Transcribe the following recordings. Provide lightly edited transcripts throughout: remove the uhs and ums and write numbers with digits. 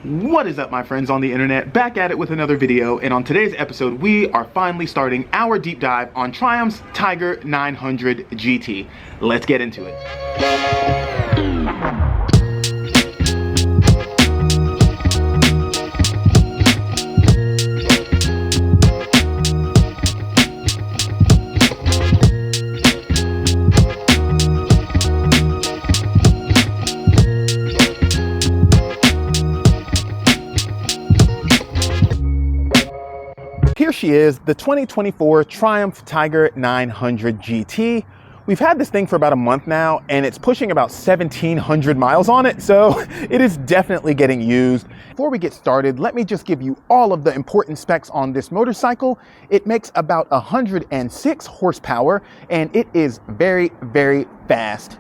What is up, my friends on the internet? Back at it with another video, and on today's episode we are finally starting our deep dive on Triumph's Tiger 900 GT. Let's get into it. Here she is, the 2024 Triumph Tiger 900 GT. We've had this thing for about a month now, and it's pushing about 1,700 miles on it, so it is definitely getting used. Before we get started, let me just give you all of the important specs on this motorcycle. It makes about 106 horsepower, and it is very, very fast.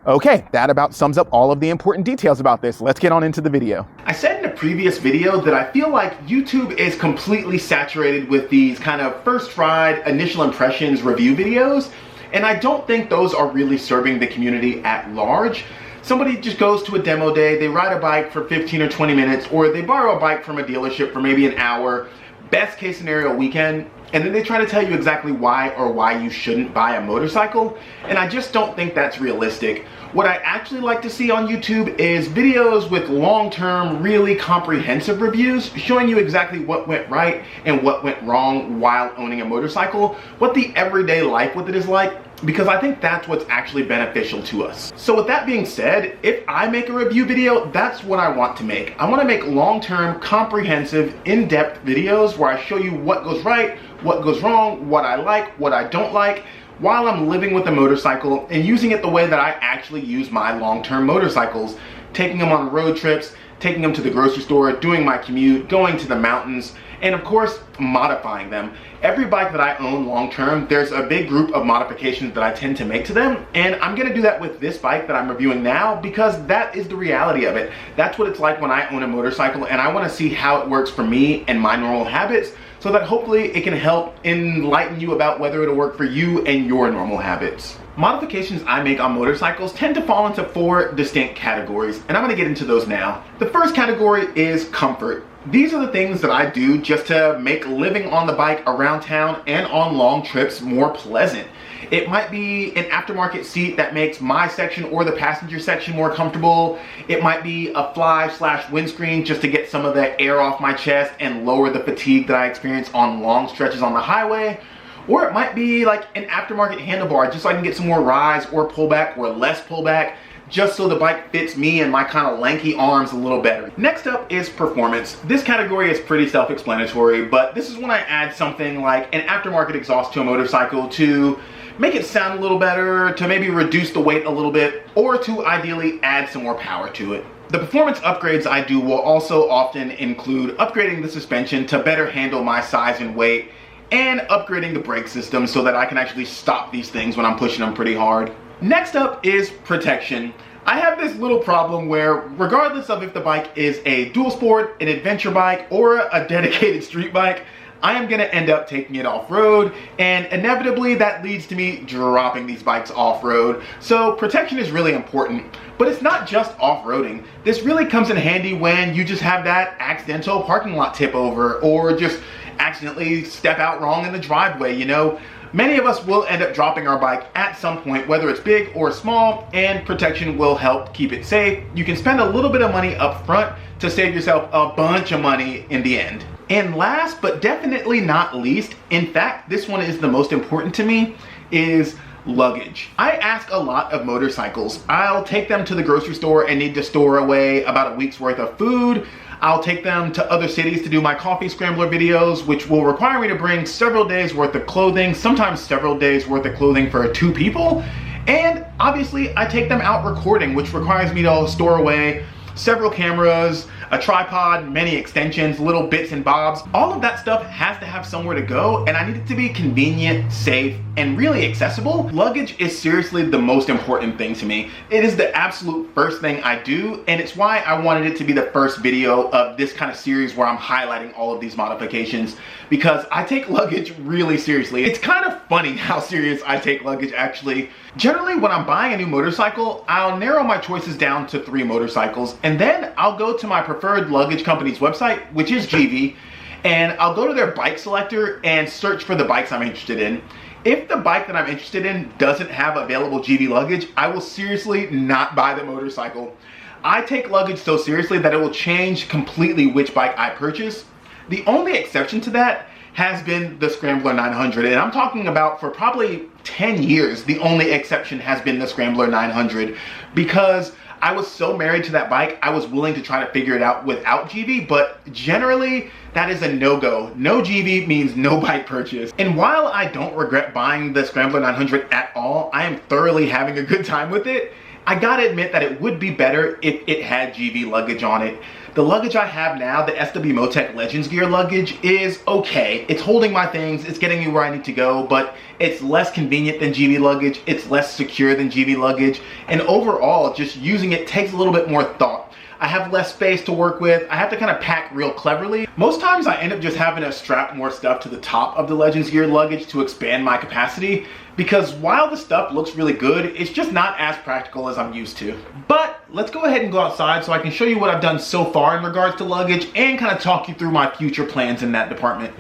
Okay, that about sums up all of the important details about this. Let's get on into the video. I said in a previous video that I feel like YouTube is completely saturated with these kind of first ride, initial impressions review videos, and I don't think those are really serving the community at large. Somebody just goes to a demo day, they ride a bike for 15 or 20 minutes, or they borrow a bike from a dealership for maybe an hour, best case scenario weekend, and then they try to tell you exactly why you shouldn't buy a motorcycle, and I just don't think that's realistic. What I actually like to see on YouTube is videos with long-term, really comprehensive reviews showing you exactly what went right and what went wrong while owning a motorcycle, what the everyday life with it is like, because I think that's what's actually beneficial to us. So with that being said, if I make a review video, that's what I want to make. I want to make long-term, comprehensive, in-depth videos where I show you what goes right, what goes wrong, what I like, what I don't like, while I'm living with a motorcycle and using it the way that I actually use my long-term motorcycles, taking them on road trips, taking them to the grocery store, doing my commute, going to the mountains, and of course, modifying them. Every bike that I own long-term, there's a big group of modifications that I tend to make to them, and I'm gonna do that with this bike that I'm reviewing now because that is the reality of it. That's what it's like when I own a motorcycle, and I wanna see how it works for me and my normal habits, so that hopefully it can help enlighten you about whether it'll work for you and your normal habits. Modifications I make on motorcycles tend to fall into 4 distinct categories, and I'm gonna get into those now. The first category is comfort. These are the things that I do just to make living on the bike around town and on long trips more pleasant. It might be an aftermarket seat that makes my section or the passenger section more comfortable. It might be a fly/windscreen just to get some of the air off my chest and lower the fatigue that I experience on long stretches on the highway. Or it might be like an aftermarket handlebar just so I can get some more rise or pullback or less pullback, just so the bike fits me and my kind of lanky arms a little better. Next up is performance. This category is pretty self-explanatory, but this is when I add something like an aftermarket exhaust to a motorcycle to make it sound a little better, to maybe reduce the weight a little bit, or to ideally add some more power to it. The performance upgrades I do will also often include upgrading the suspension to better handle my size and weight, and upgrading the brake system so that I can actually stop these things when I'm pushing them pretty hard. Next up is protection. I have this little problem where regardless of if the bike is a dual sport, an adventure bike, or a dedicated street bike, I am gonna end up taking it off-road, and inevitably that leads to me dropping these bikes off-road. So protection is really important, but it's not just off-roading. This really comes in handy when you just have that accidental parking lot tip over, or just accidentally step out wrong in the driveway, you know? Many of us will end up dropping our bike at some point, whether it's big or small, and protection will help keep it safe. You can spend a little bit of money up front to save yourself a bunch of money in the end. And last but definitely not least, in fact, this one is the most important to me, is luggage. I ask a lot of motorcycles. I'll take them to the grocery store and need to store away about a week's worth of food. I'll take them to other cities to do my coffee scrambler videos, which will require me to bring several days worth of clothing, sometimes several days worth of clothing for 2 people. And obviously I take them out recording, which requires me to store away several cameras, a tripod, many extensions, little bits and bobs. All of that stuff has to have somewhere to go, and I need it to be convenient, safe, and really accessible, luggage is seriously the most important thing to me. It is the absolute first thing I do, and it's why I wanted it to be the first video of this kind of series where I'm highlighting all of these modifications, because I take luggage really seriously. It's kind of funny how serious I take luggage actually. Generally, when I'm buying a new motorcycle, I'll narrow my choices down to 3 motorcycles, and then I'll go to my preferred luggage company's website, which is Givi, and I'll go to their bike selector and search for the bikes I'm interested in. If the bike that I'm interested in doesn't have available Givi luggage, I will seriously not buy the motorcycle. I take luggage so seriously that it will change completely which bike I purchase. The only exception to that has been the Scrambler 900, and I'm talking about for probably 10 years, the only exception has been the Scrambler 900, because I was so married to that bike, I was willing to try to figure it out without Givi, but generally, that is a no-go. No Givi means no bike purchase. And while I don't regret buying the Scrambler 900 at all, I am thoroughly having a good time with it. I gotta admit that it would be better if it had Givi luggage on it. The luggage I have now, the SW Motec Legends Gear luggage, is okay. It's holding my things, it's getting me where I need to go, but it's less convenient than Givi luggage, it's less secure than Givi luggage, and overall, just using it takes a little bit more thought. I have less space to work with. I have to kind of pack real cleverly. Most times I end up just having to strap more stuff to the top of the Legends Gear luggage to expand my capacity, because while the stuff looks really good, it's just not as practical as I'm used to. But let's go ahead and go outside so I can show you what I've done so far in regards to luggage and kind of talk you through my future plans in that department.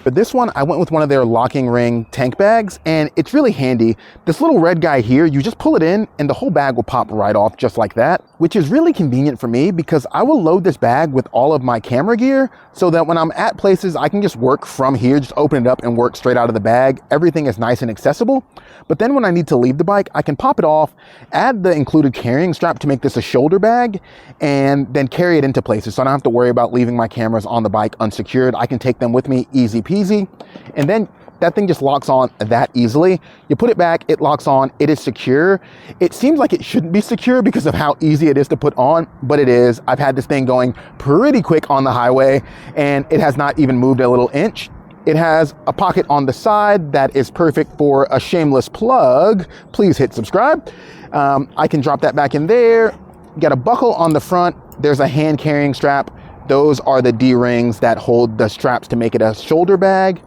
For this one, I went with one of their locking ring tank bags, and it's really handy. This little red guy here, you just pull it in and the whole bag will pop right off just like that, which is really convenient for me because I will load this bag with all of my camera gear so that when I'm at places, I can just work from here, just open it up and work straight out of the bag. Everything is nice and accessible. But then when I need to leave the bike, I can pop it off, add the included carrying strap to make this a shoulder bag, and then carry it into places. So I don't have to worry about leaving my cameras on the bike unsecured. I can take them with me easy peasy. And then that thing just locks on that easily. You put it back, it locks on, it is secure. It seems like it shouldn't be secure because of how easy it is to put on, but it is. I've had this thing going pretty quick on the highway and it has not even moved a little inch. It has a pocket on the side that is perfect for a shameless plug. Please hit subscribe. I can drop that back in there. Got a buckle on the front. There's a hand carrying strap. Those are the D-rings that hold the straps to make it a shoulder bag.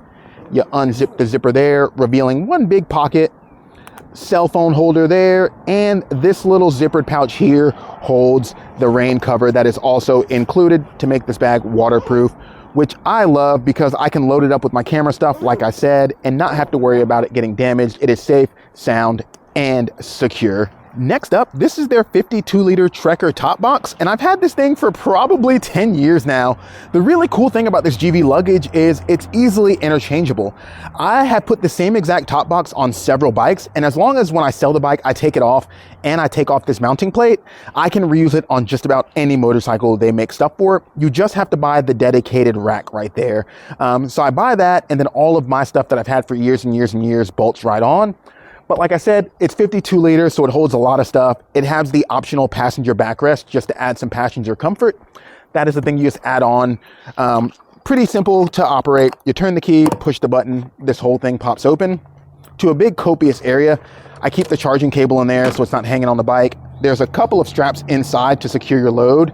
You unzip the zipper there, revealing one big pocket. Cell phone holder there, and this little zippered pouch here holds the rain cover that is also included to make this bag waterproof, which I love because I can load it up with my camera stuff, like I said, and not have to worry about it getting damaged. It is safe, sound, and secure. Next up, this is their 52-liter Trekker top box, and I've had this thing for probably 10 years now. The really cool thing about this Givi luggage is it's easily interchangeable. I have put the same exact top box on several bikes, and as long as when I sell the bike, I take it off and I take off this mounting plate, I can reuse it on just about any motorcycle they make stuff for. You just have to buy the dedicated rack right there. So I buy that, and then all of my stuff that I've had for years and years and years bolts right on. But like I said, it's 52 liters, so it holds a lot of stuff. It has the optional passenger backrest just to add some passenger comfort. That is the thing you just add on. Pretty simple to operate. You turn the key, push the button, this whole thing pops open to a big copious area. I keep the charging cable in there so it's not hanging on the bike. There's a couple of straps inside to secure your load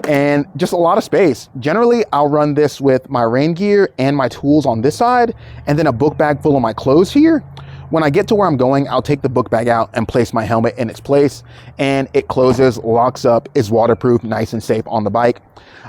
and just a lot of space. Generally, I'll run this with my rain gear and my tools on this side, and then a book bag full of my clothes here. When I get to where I'm going, I'll take the book bag out and place my helmet in its place, and it closes, locks up, is waterproof, nice and safe on the bike.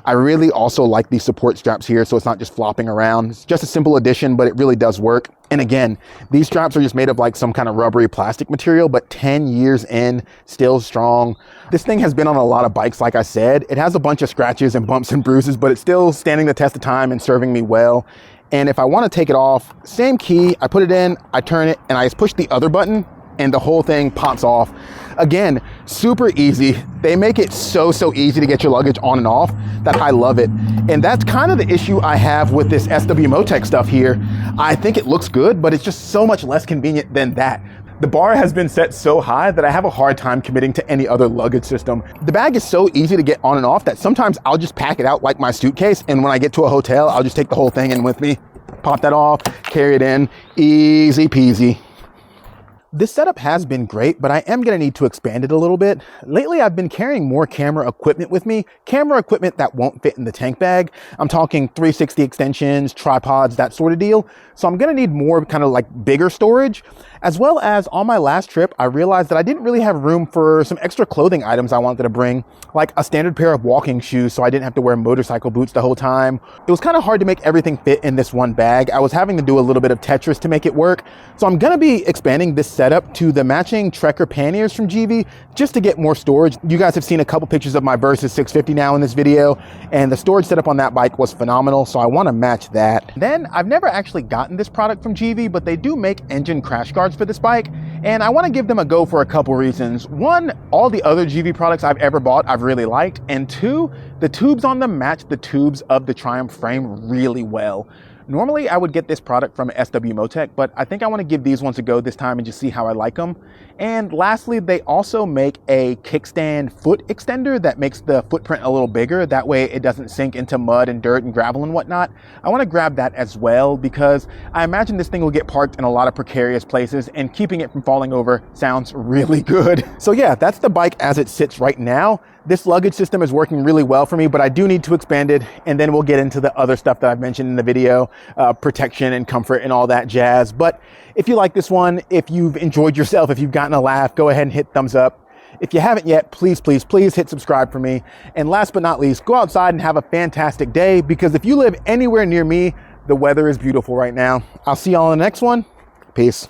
I really also like these support straps here, so it's not just flopping around. It's just a simple addition, but it really does work. And again, these straps are just made of like some kind of rubbery plastic material, but 10 years in, still strong. This thing has been on a lot of bikes, like I said. It has a bunch of scratches and bumps and bruises, but it's still standing the test of time and serving me well. And if I want to take it off, same key, I put it in, I turn it, and I just push the other button, and the whole thing pops off. Again, super easy. They make it so easy to get your luggage on and off that I love it. And that's kind of the issue I have with this SW Motec stuff here. I think it looks good, but it's just so much less convenient than that. The bar has been set so high that I have a hard time committing to any other luggage system. The bag is so easy to get on and off that sometimes I'll just pack it out like my suitcase, and when I get to a hotel, I'll just take the whole thing in with me. Pop that off, carry it in, easy peasy. This setup has been great, but I am gonna need to expand it a little bit. Lately, I've been carrying more camera equipment with me, camera equipment that won't fit in the tank bag. I'm talking 360 extensions, tripods, that sort of deal. So I'm gonna need more kind of like bigger storage, as well as on my last trip, I realized that I didn't really have room for some extra clothing items I wanted to bring, like a standard pair of walking shoes so I didn't have to wear motorcycle boots the whole time. It was kind of hard to make everything fit in this one bag. I was having to do a little bit of Tetris to make it work. So I'm gonna be expanding this setup to the matching Trekker panniers from Givi just to get more storage. You guys have seen a couple pictures of my Versus 650 now in this video, and the storage setup on that bike was phenomenal, so I wanna match that. Then I've never actually gotten this product from Givi, but they do make engine crash guards for this bike, and I wanna give them a go for a couple reasons. One, all the other Givi products I've ever bought I've really liked, and two, the tubes on them match the tubes of the Triumph frame really well. Normally, I would get this product from SW Motec, but I think I want to give these ones a go this time and just see how I like them. And lastly, they also make a kickstand foot extender that makes the footprint a little bigger. That way it doesn't sink into mud and dirt and gravel and whatnot. I want to grab that as well because I imagine this thing will get parked in a lot of precarious places, and keeping it from falling over sounds really good. So yeah, that's the bike as it sits right now. This luggage system is working really well for me, but I do need to expand it, and then we'll get into the other stuff that I've mentioned in the video, protection and comfort and all that jazz. But if you like this one, if you've enjoyed yourself, if you've gotten a laugh, go ahead and hit thumbs up. If you haven't yet, please, please, please hit subscribe for me. And last but not least, go outside and have a fantastic day, because if you live anywhere near me, the weather is beautiful right now. I'll see y'all in the next one. Peace.